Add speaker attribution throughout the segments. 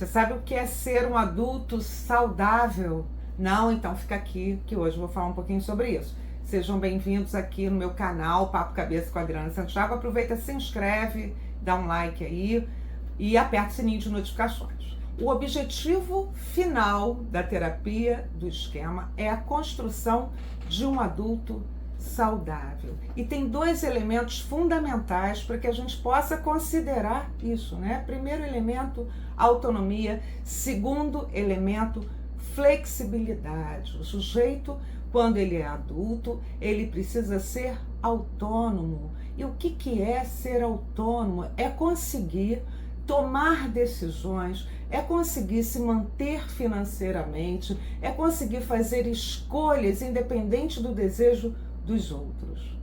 Speaker 1: Você sabe o que é ser um adulto saudável? Não? Então fica aqui que hoje eu vou falar um pouquinho sobre isso. Sejam bem-vindos aqui no meu canal Papo Cabeça com a Adriana Santiago. Aproveita, se inscreve, dá um like aí e aperta o sininho de notificações. O objetivo final da terapia do esquema é a construção de um adulto saudável. E tem dois elementos fundamentais para que a gente possa considerar isso, né? Primeiro elemento, autonomia. Segundo elemento, flexibilidade. O sujeito, quando ele é adulto, ele precisa ser autônomo. E o que é ser autônomo? É conseguir tomar decisões, é conseguir se manter financeiramente, é conseguir fazer escolhas independente do desejo dos outros.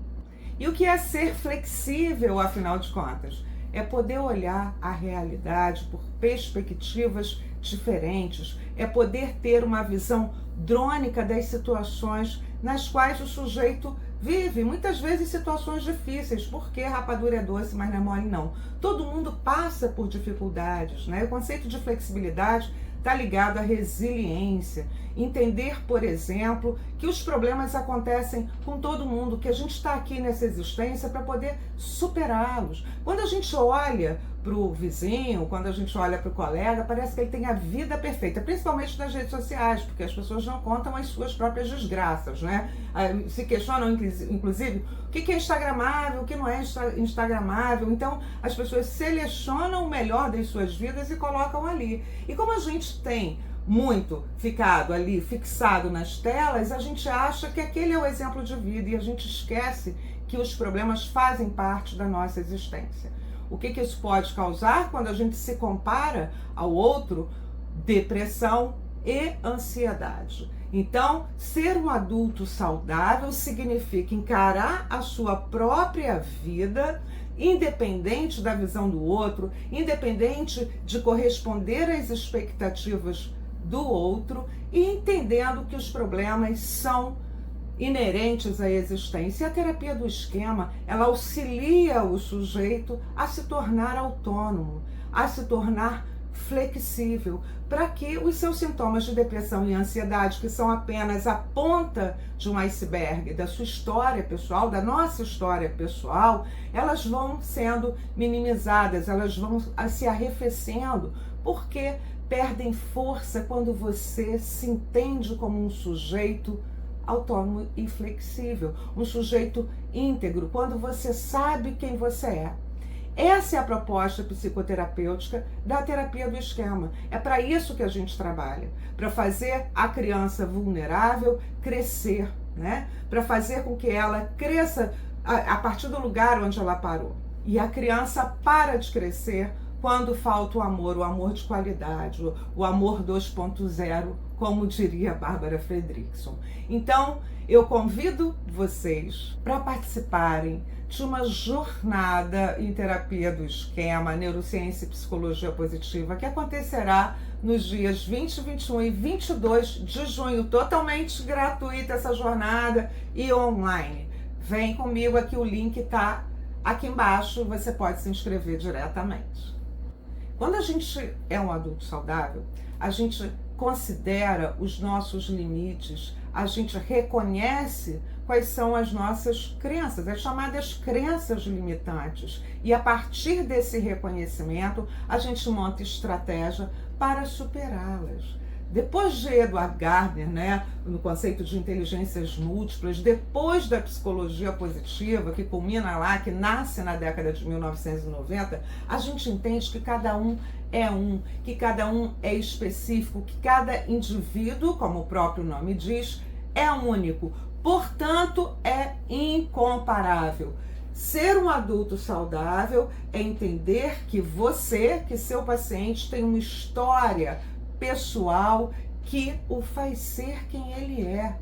Speaker 1: E o que é ser flexível, afinal de contas? É poder olhar a realidade por perspectivas diferentes, é poder ter uma visão drônica das situações nas quais o sujeito vive, muitas vezes situações difíceis, porque rapadura é doce, mas não é mole não. Todo mundo passa por dificuldades, né? O conceito de flexibilidade está ligado à resiliência. Entender, por exemplo, que os problemas acontecem com todo mundo, que a gente está aqui nessa existência para poder superá-los. Quando a gente olha para o vizinho, quando a gente olha para o colega, parece que ele tem a vida perfeita, principalmente nas redes sociais, porque as pessoas não contam as suas próprias desgraças, né? Se questionam, inclusive, o que é instagramável, o que não é instagramável. Então, as pessoas selecionam o melhor das suas vidas e colocam ali. E como a gente tem muito ficado ali, fixado nas telas, a gente acha que aquele é o exemplo de vida e a gente esquece que os problemas fazem parte da nossa existência. O que isso pode causar quando a gente se compara ao outro? Depressão e ansiedade. Então, ser um adulto saudável significa encarar a sua própria vida, independente da visão do outro, independente de corresponder às expectativas do outro e entendendo que os problemas são inerentes à existência. E a terapia do esquema, ela auxilia o sujeito a se tornar autônomo, a se tornar flexível, para que os seus sintomas de depressão e ansiedade, que são apenas a ponta de um iceberg da sua história pessoal, da nossa história pessoal, elas vão sendo minimizadas, elas vão se arrefecendo, porque perdem força quando você se entende como um sujeito autônomo e flexível, um sujeito íntegro, quando você sabe quem você é. Essa é a proposta psicoterapêutica da terapia do esquema. É para isso que a gente trabalha, para fazer a criança vulnerável crescer, né? Para fazer com que ela cresça a partir do lugar onde ela parou. E a criança para de crescer quando falta o amor de qualidade, o amor 2.0, como diria Bárbara Fredrickson. Então, eu convido vocês para participarem de uma jornada em terapia do esquema, neurociência e psicologia positiva, que acontecerá nos dias 20, 21 e 22 de junho, totalmente gratuita essa jornada e online. Vem comigo aqui, o link está aqui embaixo, você pode se inscrever diretamente. Quando a gente é um adulto saudável, a gente considera os nossos limites, a gente reconhece quais são as nossas crenças, as chamadas crenças limitantes. E a partir desse reconhecimento, a gente monta estratégia para superá-las. Depois de Edward Gardner, né, no conceito de inteligências múltiplas, depois da psicologia positiva, que culmina lá, que nasce na década de 1990, a gente entende que cada um, que cada um é específico, que cada indivíduo, como o próprio nome diz, é único, portanto é incomparável. Ser um adulto saudável é entender que você, que seu paciente tem uma história pessoal que o faz ser quem ele é.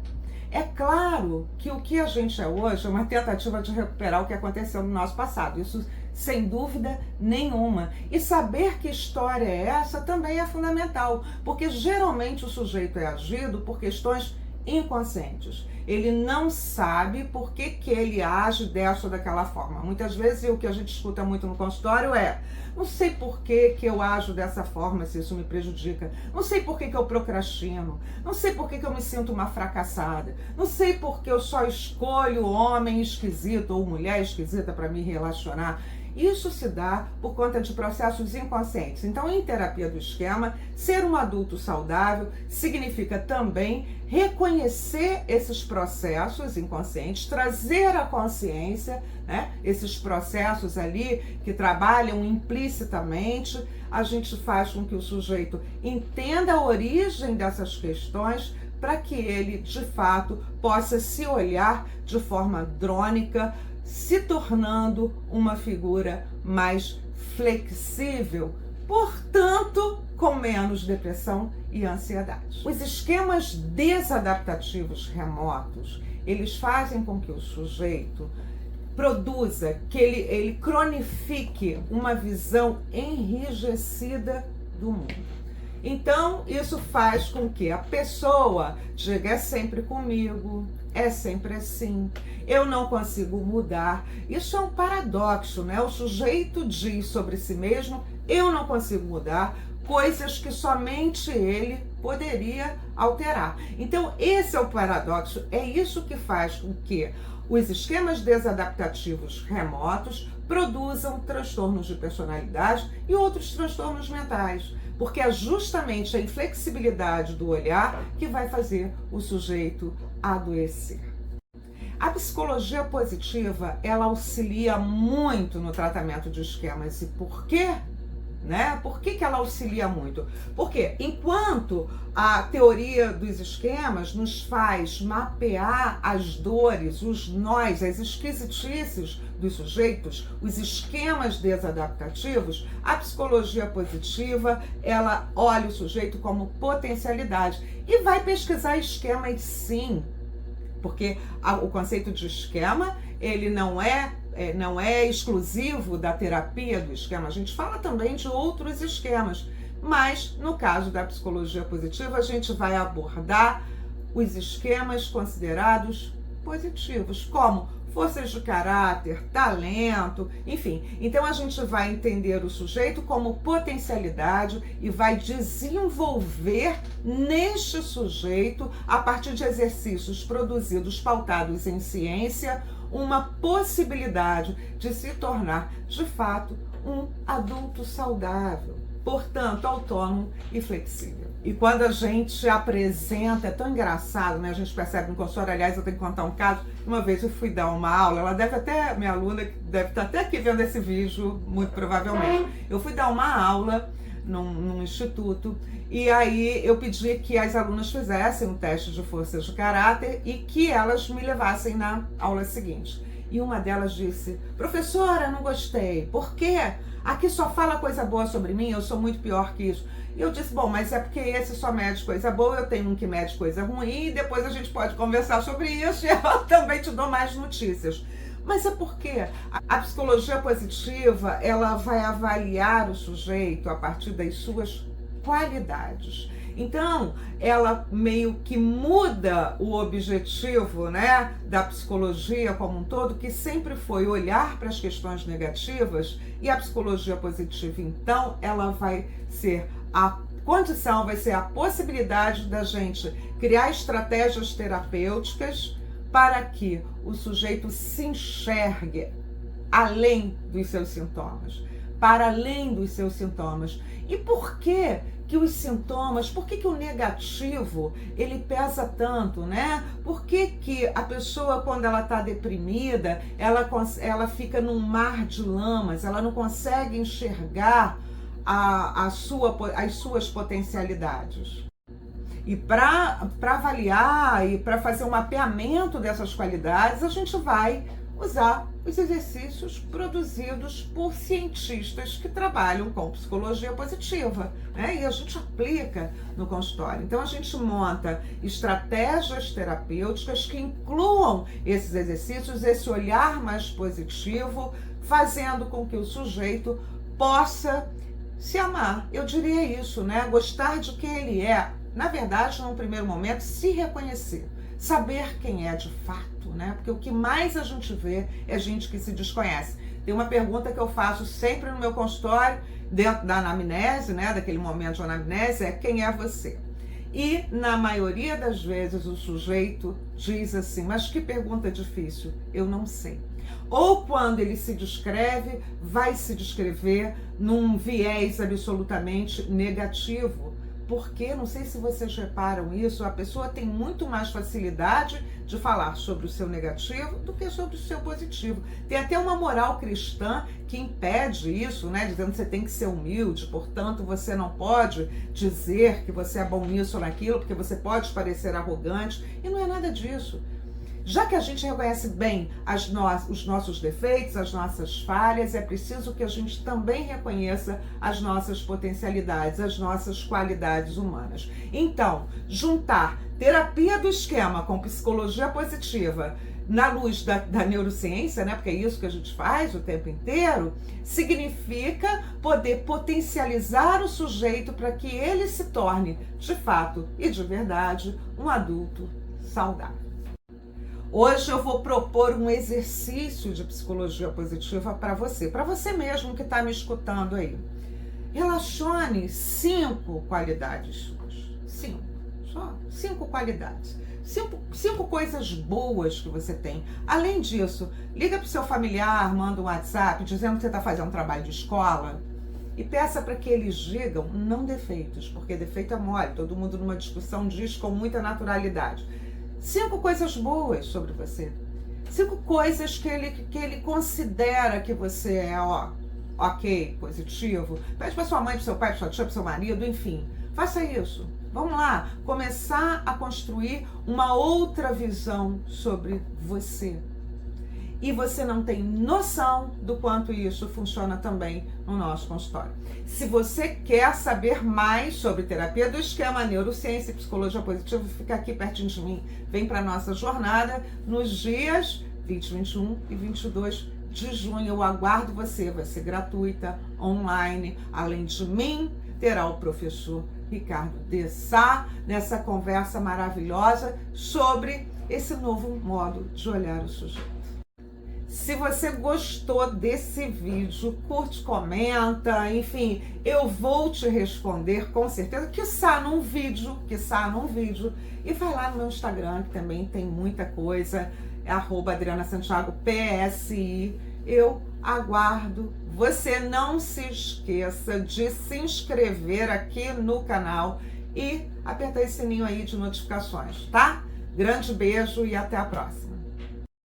Speaker 1: É claro que o que a gente é hoje é uma tentativa de recuperar o que aconteceu no nosso passado, isso sem dúvida nenhuma. E saber que história é essa também é fundamental, porque geralmente o sujeito é agido por questões inconscientes. Ele não sabe por que ele age dessa ou daquela forma. Muitas vezes o que a gente escuta muito no consultório é: não sei por que eu ajo dessa forma, se isso me prejudica. Não sei por que eu procrastino. Não sei por que eu me sinto uma fracassada. Não sei por que eu só escolho homem esquisito ou mulher esquisita para me relacionar. Isso se dá por conta de processos inconscientes. Então, em terapia do esquema, ser um adulto saudável significa também reconhecer esses processos inconscientes, trazer à consciência, né, esses processos ali que trabalham implicitamente. A gente faz com que o sujeito entenda a origem dessas questões para que ele, de fato, possa se olhar de forma drônica, se tornando uma figura mais flexível, portanto, com menos depressão e ansiedade. Os esquemas desadaptativos remotos, eles fazem com que o sujeito produza, que ele cronifique uma visão enrijecida do mundo. Então, isso faz com que a pessoa diga: é sempre comigo, é sempre assim, eu não consigo mudar. Isso é um paradoxo, né? O sujeito diz sobre si mesmo: eu não consigo mudar, coisas que somente ele poderia alterar. Então, esse é o paradoxo, é isso que faz com que os esquemas desadaptativos remotos produzam transtornos de personalidade e outros transtornos mentais, porque é justamente a inflexibilidade do olhar que vai fazer o sujeito adoecer. A psicologia positiva, ela auxilia muito no tratamento de esquemas. E por quê? Por que ela auxilia muito? Porque enquanto a teoria dos esquemas nos faz mapear as dores, os nós, as esquisitices dos sujeitos, os esquemas desadaptativos, a psicologia positiva, ela olha o sujeito como potencialidade e vai pesquisar esquemas, sim, porque o conceito de esquema, ele não é exclusivo da terapia do esquema. A gente fala também de outros esquemas, mas no caso da psicologia positiva, a gente vai abordar os esquemas considerados positivos, como forças de caráter, talento, enfim. Então a gente vai entender o sujeito como potencialidade e vai desenvolver neste sujeito, a partir de exercícios produzidos, pautados em ciência, uma possibilidade de se tornar, de fato, um adulto saudável, portanto, autônomo e flexível. E quando a gente apresenta, é tão engraçado, né? A gente percebe no consultório. Aliás, eu tenho que contar um caso. Uma vez eu fui dar uma aula, ela deve até, minha aluna deve estar até aqui vendo esse vídeo, muito provavelmente. Eu fui dar uma aula num instituto, e aí eu pedi que as alunas fizessem um teste de forças de caráter e que elas me levassem na aula seguinte. E uma delas disse: professora, não gostei. Por quê? Aqui só fala coisa boa sobre mim, eu sou muito pior que isso. E eu disse: bom, mas é porque esse só mede coisa boa, eu tenho um que mede coisa ruim, e depois a gente pode conversar sobre isso e eu também te dou mais notícias. Mas é porque a psicologia positiva, ela vai avaliar o sujeito a partir das suas qualidades. Então, ela meio que muda o objetivo, né, da psicologia como um todo, que sempre foi olhar para as questões negativas, e a psicologia positiva, então, ela vai ser a condição, vai ser a possibilidade da gente criar estratégias terapêuticas para que o sujeito se enxergue além dos seus sintomas, para além dos seus sintomas. E por que os sintomas, por que o negativo, ele pesa tanto, né? Por que a pessoa, quando ela está deprimida, ela fica num mar de lamas, ela não consegue enxergar as suas potencialidades? E para avaliar e para fazer um mapeamento dessas qualidades, a gente vai usar os exercícios produzidos por cientistas que trabalham com psicologia positiva, né? E a gente aplica no consultório. Então a gente monta estratégias terapêuticas que incluam esses exercícios, esse olhar mais positivo, fazendo com que o sujeito possa se amar. Eu diria isso, né? Gostar de quem ele é. Na verdade, num primeiro momento, se reconhecer. saber quem é de fato, né? Porque o que mais a gente vê é gente que se desconhece. Tem uma pergunta que eu faço sempre no meu consultório, dentro da anamnese, né? Daquele momento de anamnese, é: quem é você? E, na maioria das vezes, o sujeito diz assim: mas que pergunta difícil, eu não sei. Ou quando ele se descreve, vai se descrever num viés absolutamente negativo. Porque, não sei se vocês reparam isso, a pessoa tem muito mais facilidade de falar sobre o seu negativo do que sobre o seu positivo. Tem até uma moral cristã que impede isso, né? Dizendo que você tem que ser humilde, portanto você não pode dizer que você é bom nisso ou naquilo, porque você pode parecer arrogante, e não é nada disso. Já que a gente reconhece bem os nossos defeitos, as nossas falhas, é preciso que a gente também reconheça as nossas potencialidades, as nossas qualidades humanas. Então, juntar terapia do esquema com psicologia positiva na luz da neurociência, né, porque é isso que a gente faz o tempo inteiro, significa poder potencializar o sujeito para que ele se torne, de fato e de verdade, um adulto saudável. Hoje eu vou propor um exercício de psicologia positiva para você mesmo que está me escutando aí. Relacione 5 qualidades suas. Só 5 qualidades. 5 coisas boas que você tem. Além disso, liga para o seu familiar, manda um WhatsApp dizendo que você está fazendo um trabalho de escola e peça para que eles digam, não defeitos, porque defeito é mole, todo mundo numa discussão diz com muita naturalidade. 5 coisas boas sobre você. 5 coisas que ele considera que você é, ok, positivo. Pede para sua mãe, para seu pai, para sua tia, para seu marido, enfim. Faça isso. Vamos lá, começar a construir uma outra visão sobre você. E você não tem noção do quanto isso funciona também no nosso consultório. Se você quer saber mais sobre terapia do esquema, neurociência e psicologia positiva, fica aqui pertinho de mim. Vem para a nossa jornada nos dias 20, 21 e 22 de junho. Eu aguardo você, vai ser gratuita, online. Além de mim, terá o professor Ricardo de Sá nessa conversa maravilhosa sobre esse novo modo de olhar o sujeito. Se você gostou desse vídeo, curte, comenta, enfim, eu vou te responder com certeza, quiçá num vídeo, e vai lá no meu Instagram, que também tem muita coisa, é @AdrianaSantiagoPSI. Eu aguardo. Você não se esqueça de se inscrever aqui no canal e apertar esse sininho aí de notificações, tá? Grande beijo e até a próxima.